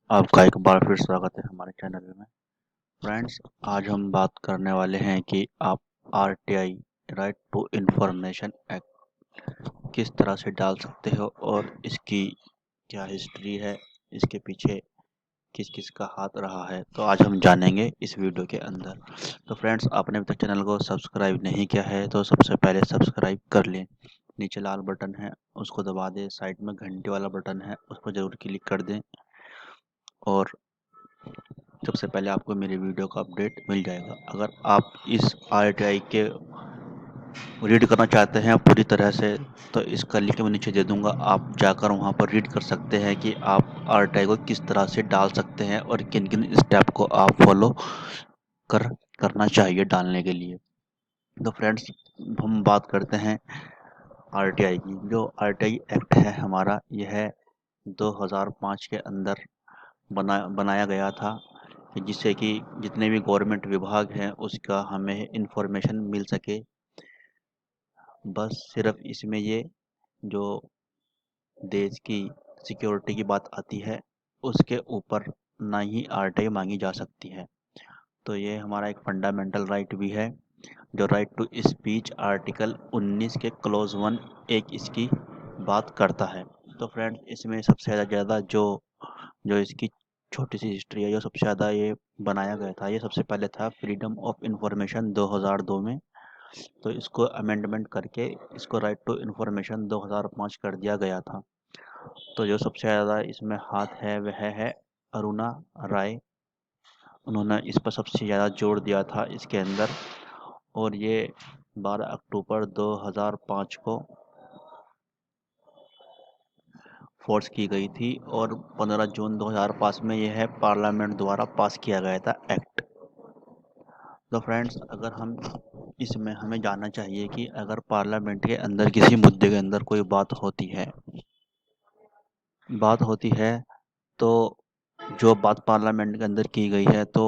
आपका एक बार फिर स्वागत है हमारे चैनल में। फ्रेंड्स, आज हम बात करने वाले हैं कि आप RTI right to information act किस तरह से डाल सकते हो और इसकी क्या हिस्ट्री है, इसके पीछे किस किस का हाथ रहा है। तो आज हम जानेंगे इस वीडियो के अंदर। तो फ्रेंड्स, आपने अभी तक चैनल को सब्सक्राइब नहीं किया है तो सबसे पहले सब्सक्राइब कर लें। नीचे लाल बटन है, उसको दबा दें। साइड में घंटे वाला बटन है, उस पर ज़रूर क्लिक कर दें और सबसे पहले आपको मेरे वीडियो का अपडेट मिल जाएगा। अगर आप इस आरटीआई के रीड करना चाहते हैं पूरी तरह से, तो इसका लिंक मैं नीचे दे दूंगा। आप जाकर वहां पर रीड कर सकते हैं कि आप आरटीआई को किस तरह से डाल सकते हैं और किन किन स्टेप को आप फॉलो कर करना चाहिए डालने के लिए। तो फ्रेंड्स, हम बात करते हैं आरटीआई की। जो आरटीआई एक्ट है हमारा, यह 2005 के अंदर बनाया गया था कि जिससे कि जितने भी गवर्नमेंट विभाग हैं उसका हमें इंफॉर्मेशन मिल सके। बस सिर्फ इसमें ये जो देश की सिक्योरिटी की बात आती है, उसके ऊपर ना ही आरटीआई मांगी जा सकती है। तो ये हमारा एक फंडामेंटल राइट भी है। जो राइट टू स्पीच आर्टिकल 19 के क्लोज 1 एक इसकी बात करता है। तो फ्रेंड्स, इसमें सबसे ज़्यादा जो जो इसकी छोटी सी हिस्ट्री है, जो सबसे ज़्यादा ये बनाया गया था, ये सबसे पहले था फ्रीडम ऑफ इंफॉर्मेशन 2002 में। तो इसको अमेंडमेंट करके इसको राइट टू इंफॉर्मेशन 2005 कर दिया गया था। तो जो सबसे ज़्यादा इसमें हाथ है वह है अरुणा राय। उन्होंने इस पर सबसे ज़्यादा जोर दिया था इसके अंदर। और ये 12 अक्टूबर 2005 को फोर्स की गई थी और 15 जून 2005 में यह पार्लियामेंट द्वारा पास किया गया था एक्ट। तो फ्रेंड्स, अगर हम इसमें हमें जानना चाहिए कि अगर पार्लियामेंट के अंदर किसी मुद्दे के अंदर कोई बात होती है तो जो बात पार्लियामेंट के अंदर की गई है तो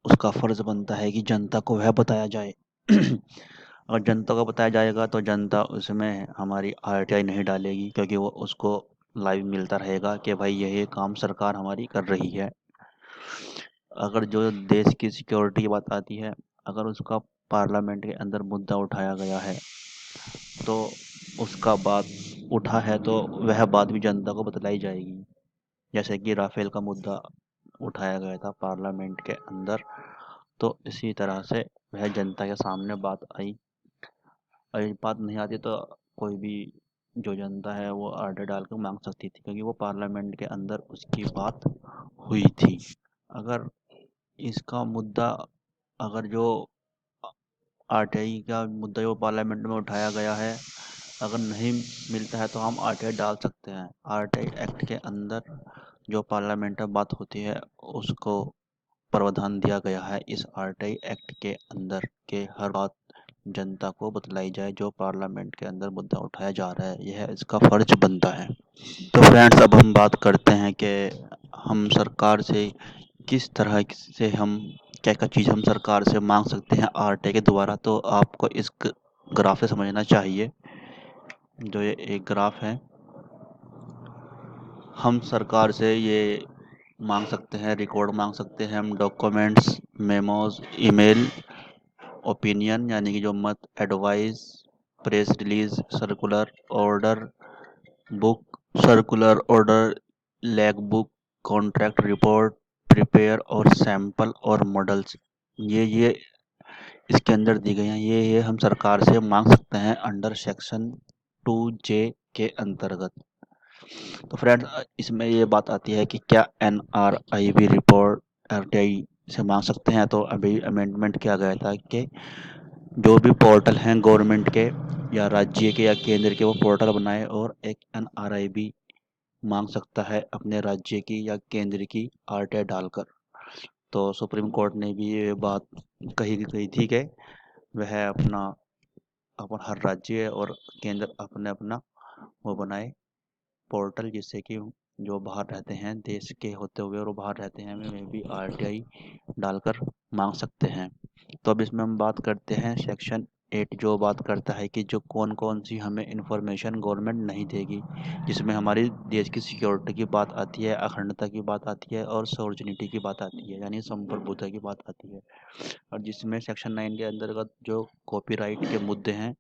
उसका फर्ज बनता है कि जनता को वह बताया जाए। अगर जनता को बताया जाएगा तो जनता उसमें हमारी आरटीआई नहीं डालेगी, क्योंकि वो उसको लाइव मिलता रहेगा कि भाई यही काम सरकार हमारी कर रही है। अगर जो देश की सिक्योरिटी की बात आती है, अगर उसका पार्लियामेंट के अंदर मुद्दा उठाया गया है तो उसका बात उठा है तो वह बात भी जनता को बतलाई जाएगी। जैसे कि राफेल का मुद्दा उठाया गया था पार्लियामेंट के अंदर, तो इसी तरह से वह जनता के सामने बात आई। और ये बात नहीं आती तो कोई भी जो जनता है वो आर्डर डाल कर मांग सकती थी, क्योंकि वो पार्लियामेंट के अंदर उसकी बात हुई थी। अगर इसका मुद्दा अगर जो आरटीआई का मुद्दा जो पार्लियामेंट में उठाया गया है, अगर नहीं मिलता है तो हम आरटीआई डाल सकते हैं। आरटीआई एक्ट के अंदर जो पार्लियामेंट में बात होती है उसको प्रावधान दिया गया है इस आरटीआई एक्ट के अंदर के हर बात जनता को बतलाई जाए। जो पार्लियामेंट के अंदर मुद्दा उठाया जा रहा है, यह इसका फर्ज बनता है। तो फ्रेंड्स, अब हम बात करते हैं कि हम सरकार से किस तरह से हम क्या क्या चीज़ हम सरकार से मांग सकते हैं आरटीआई के द्वारा। तो आपको इस ग्राफ से समझना चाहिए। जो ये एक ग्राफ है, हम सरकार से ये मांग सकते हैं, रिकॉर्ड मांग सकते हैं, हम डॉक्यूमेंट्स, मेमोज, ईमेल, ओपिनियन यानी कि जो मत, advice, press release, circular order, book, circular order, lag book, contract report, prepare और सैंपल और मॉडल्स, ये इसके अंदर दी गई हैं। ये हम सरकार से मांग सकते हैं अंडर सेक्शन 2J के अंतर्गत। तो फ्रेंड्स, इसमें ये बात आती है कि क्या NRIB रिपोर्ट आरटीआई से मांग सकते हैं। तो अभी अमेंडमेंट किया गया था कि जो भी पोर्टल हैं गवर्नमेंट के या राज्य के या केंद्र के, वो पोर्टल बनाए और एक NRIB मांग सकता है अपने राज्य की या केंद्र की आरटीआई डालकर। तो सुप्रीम कोर्ट ने भी ये बात कही थी कि वह अपना अपन हर राज्य और केंद्र अपने अपना वो बनाए पोर्टल, जिससे कि जो बाहर रहते हैं देश के होते हुए और वो बाहर रहते हैं वे भी आरटीआई डालकर मांग सकते हैं। तो अब इसमें हम बात करते हैं सेक्शन 8 जो बात करता है कि जो कौन कौन सी हमें इंफॉर्मेशन गवर्नमेंट नहीं देगी, जिसमें हमारी देश की सिक्योरिटी की बात आती है, अखंडता की बात आती है और सॉवर्जिनिटी की बात आती है, यानी संप्रभुता की बात आती है। और जिसमें सेक्शन 9 के अंतर्गत जो कॉपीराइट के मुद्दे हैं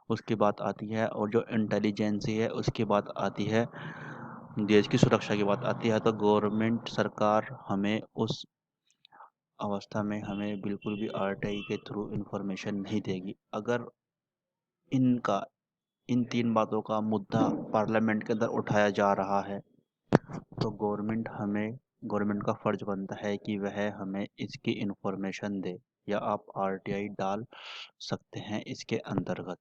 उसकी बात आती है, और जो इंटेलिजेंसी है उसकी बात आती है, देश की सुरक्षा की बात आती है। तो गवर्नमेंट सरकार हमें उस अवस्था में हमें बिल्कुल भी आरटीआई के थ्रू इंफॉर्मेशन नहीं देगी। अगर इनका इन 3 बातों का मुद्दा पार्लियामेंट के अंदर उठाया जा रहा है तो गवर्नमेंट का फर्ज बनता है कि वह हमें इसकी इंफॉर्मेशन दे, या आप आरटीआई डाल सकते हैं इसके अंतर्गत।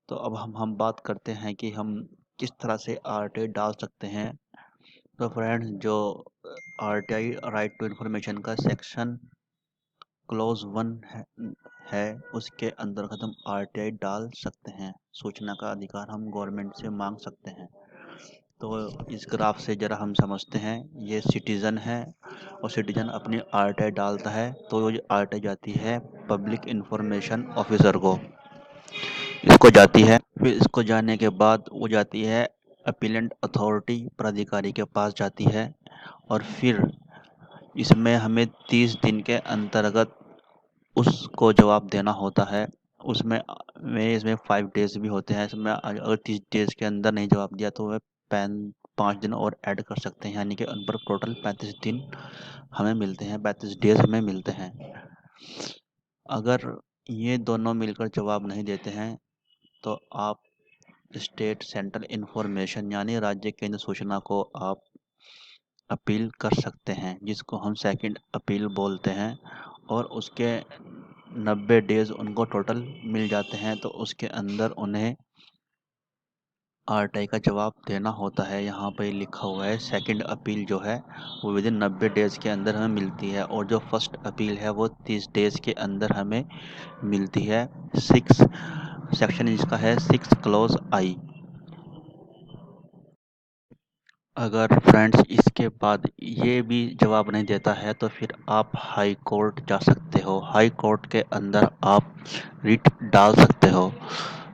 तो अब हम बात करते हैं कि हम किस तरह से आरटीआई डाल सकते हैं। तो फ्रेंड्स, जो आरटीआई राइट टू इंफॉर्मेशन का सेक्शन क्लोज 1 है उसके अंतर्गत हम आरटीआई डाल सकते हैं। सूचना का अधिकार हम गवर्नमेंट से मांग सकते हैं। तो इस ग्राफ से ज़रा हम समझते हैं, ये सिटीज़न है और सिटीज़न अपनी आरटीआई डालता है तो ये आरटीआई जाती है पब्लिक इंफॉर्मेशन ऑफिसर को, इसको जाती है। फिर इसको जाने के बाद वो जाती है अपीलेंट अथॉरिटी प्राधिकारी के पास जाती है, और फिर इसमें हमें 30 दिन के अंतर्गत उसको जवाब देना होता है। इसमें 5 डेज भी होते हैं। इसमें अगर 30 डेज के अंदर नहीं जवाब दिया तो वह पैन 5 दिन और ऐड कर सकते हैं, यानी कि उन पर टोटल 35 दिन हमें मिलते हैं, 35 डेज हमें मिलते हैं। अगर ये दोनों मिलकर जवाब नहीं देते हैं तो आप स्टेट सेंट्रल इंफॉर्मेशन यानी राज्य केंद्र सूचना को आप अपील कर सकते हैं, जिसको हम सेकंड अपील बोलते हैं। और उसके 90 डेज उनको टोटल मिल जाते हैं, तो उसके अंदर उन्हें आरटीआई का जवाब देना होता है। यहाँ पर लिखा हुआ है सेकंड अपील जो है वो विद इन 90 डेज के अंदर हमें मिलती है, और जो फर्स्ट अपील है वो 30 डेज के अंदर हमें मिलती है। 6 सेक्शन इसका है 6 क्लोज आई। अगर फ्रेंड्स इसके बाद ये भी जवाब नहीं देता है तो फिर आप हाई कोर्ट जा सकते हो। हाई कोर्ट के अंदर आप रिट डाल सकते हो।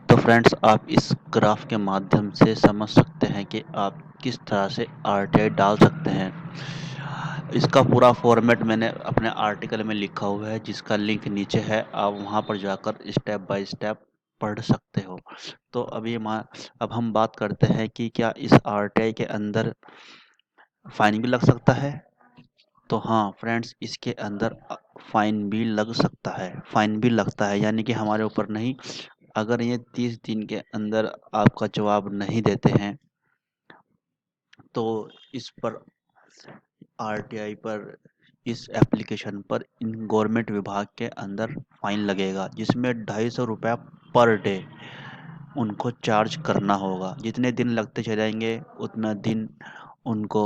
तो फ्रेंड्स, आप इस ग्राफ के माध्यम से समझ सकते हैं कि आप किस तरह से आरटीआई डाल सकते हैं। इसका पूरा फॉर्मेट मैंने अपने आर्टिकल में लिखा हुआ है, जिसका लिंक नीचे है, आप वहां पर जाकर स्टेप बाय स्टेप पढ़ सकते हो। तो अब हम बात करते हैं कि क्या इस आरटीआई के अंदर फाइन भी लग सकता है। तो हाँ फ्रेंड्स, इसके अंदर फाइन भी लग सकता है, फाइन भी लगता है, यानी कि हमारे ऊपर नहीं। अगर ये 30 दिन के अंदर आपका जवाब नहीं देते हैं तो इस पर आरटीआई पर, इस एप्लीकेशन पर इन गवर्नमेंट विभाग के अंदर फाइन लगेगा, जिसमें 250 रुपया पर डे उनको चार्ज करना होगा। जितने दिन लगते चले जाएंगे उतना दिन उनको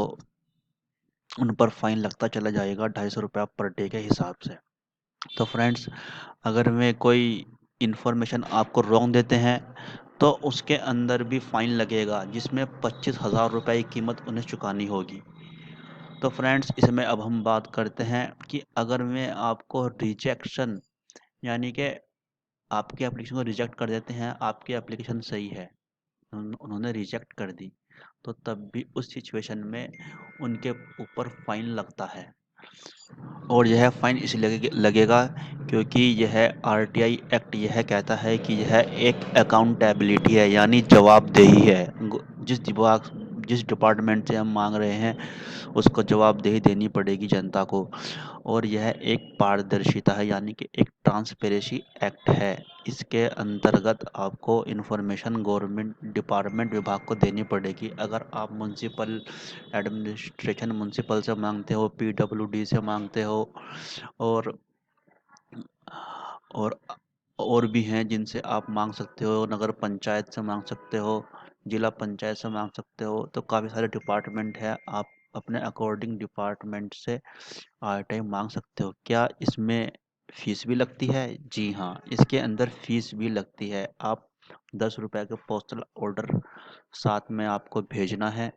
उन पर फाइन लगता चला जाएगा, 250 रुपया पर डे के हिसाब से। तो फ्रेंड्स, अगर वे कोई इन्फॉर्मेशन आपको रॉन्ग देते हैं तो उसके अंदर भी फाइन लगेगा, जिसमें 25,000 रुपये की कीमत उन्हें चुकानी होगी। तो फ्रेंड्स, इसमें अब हम बात करते हैं कि अगर वे आपको रिजेक्शन, यानी कि आपके एप्लीकेशन को रिजेक्ट कर देते हैं, आपकी एप्लीकेशन सही है, उन्होंने रिजेक्ट कर दी, तो तब भी उस सिचुएशन में उनके ऊपर फाइन लगता है। और यह फाइन इसलिए लगेगा क्योंकि यह आरटीआई एक्ट यह कहता है कि यह एक अकाउंटेबिलिटी है, यानी जवाबदेही है। जिस डिपार्टमेंट से हम मांग रहे हैं उसको जवाबदेही देनी पड़ेगी जनता को। और यह एक पारदर्शिता है, यानी कि एक ट्रांसपेरेंसी एक्ट है। इसके अंतर्गत आपको इन्फॉर्मेशन गवर्नमेंट डिपार्टमेंट विभाग को देनी पड़ेगी। अगर आप म्यूनसिपल एडमिनिस्ट्रेशन म्यूनसिपल से मांगते हो, पीडब्ल्यूडी से मांगते हो, और और और भी हैं जिनसे आप मांग सकते हो, नगर पंचायत से मांग सकते हो, जिला पंचायत से मांग सकते हो, तो काफ़ी सारे डिपार्टमेंट है, आप अपने अकॉर्डिंग डिपार्टमेंट से आरटीआई मांग सकते हो। क्या इसमें फीस भी लगती है? जी हाँ, इसके अंदर फीस भी लगती है। आप 10 रुपए के पोस्टल ऑर्डर साथ में आपको भेजना है,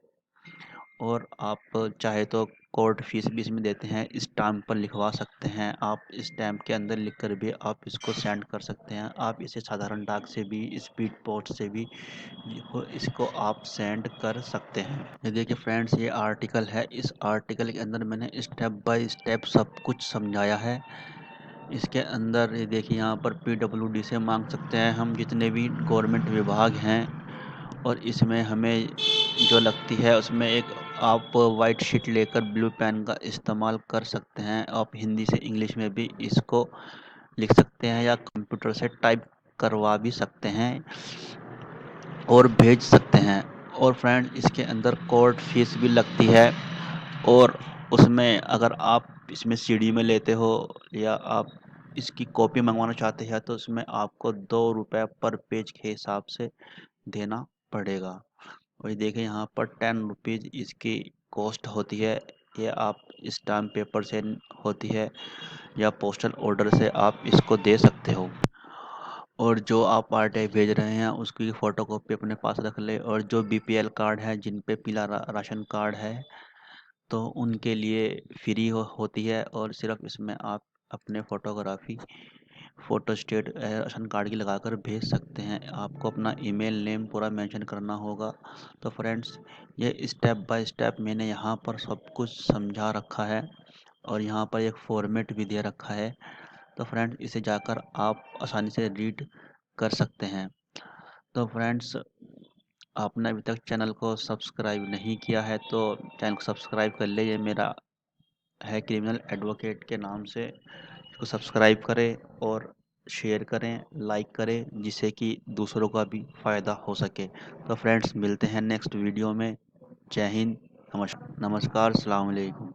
और आप चाहे तो कोर्ट फीस भी इसमें देते हैं। स्टैम्प पर लिखवा सकते हैं आप, स्टैम्प के अंदर लिखकर भी आप इसको सेंड कर सकते हैं। आप इसे साधारण डाक से भी, स्पीड पोस्ट से भी इसको आप सेंड कर सकते हैं। ये देखिए फ्रेंड्स, ये आर्टिकल है। इस आर्टिकल के अंदर मैंने स्टेप बाय स्टेप सब कुछ समझाया है। इसके अंदर ये देखिए, यहाँ पर PWD से मांग सकते हैं हम जितने भी गवर्नमेंट विभाग हैं। और इसमें हमें जो लगती है उसमें एक आप वाइट शीट लेकर ब्लू पेन का इस्तेमाल कर सकते हैं। आप हिंदी से इंग्लिश में भी इसको लिख सकते हैं या कंप्यूटर से टाइप करवा भी सकते हैं और भेज सकते हैं। और फ्रेंड, इसके अंदर कोर्ट फीस भी लगती है। और उसमें अगर आप इसमें CD में लेते हो या आप इसकी कॉपी मंगवाना चाहते हैं तो उसमें आपको 2 रुपये पर पेज के हिसाब से देना पड़ेगा। और ये देखिए, यहाँ पर 10 रुपीज़ इसकी कॉस्ट होती है। ये आप स्टाम्प पेपर से होती है या पोस्टल ऑर्डर से आप इसको दे सकते हो। और जो आप RTI भेज रहे हैं उसकी फ़ोटो कॉपी अपने पास रख ले। और जो BPL कार्ड है, जिन पे पीला राशन कार्ड है, तो उनके लिए फ्री होती है। और सिर्फ इसमें आप अपने photography photo state ration card की लगाकर भेज सकते हैं। आपको अपना ईमेल नेम पूरा मेंशन करना होगा। तो फ्रेंड्स, ये स्टेप बाय स्टेप मैंने यहाँ पर सब कुछ समझा रखा है। और यहाँ पर एक फॉर्मेट भी दे रखा है। तो फ्रेंड्स, इसे जाकर आप आसानी से रीड कर सकते हैं। तो फ्रेंड्स, आपने अभी तक चैनल को सब्सक्राइब नहीं किया है तो चैनल को सब्सक्राइब कर ले। ये मेरा है क्रिमिनल एडवोकेट के नाम से। इसको सब्सक्राइब करें और शेयर करें, लाइक करें, जिससे कि दूसरों का भी फ़ायदा हो सके। तो फ्रेंड्स, मिलते हैं नेक्स्ट वीडियो में। जय हिंद, नमस्कार, अस्सलाम वालेकुम।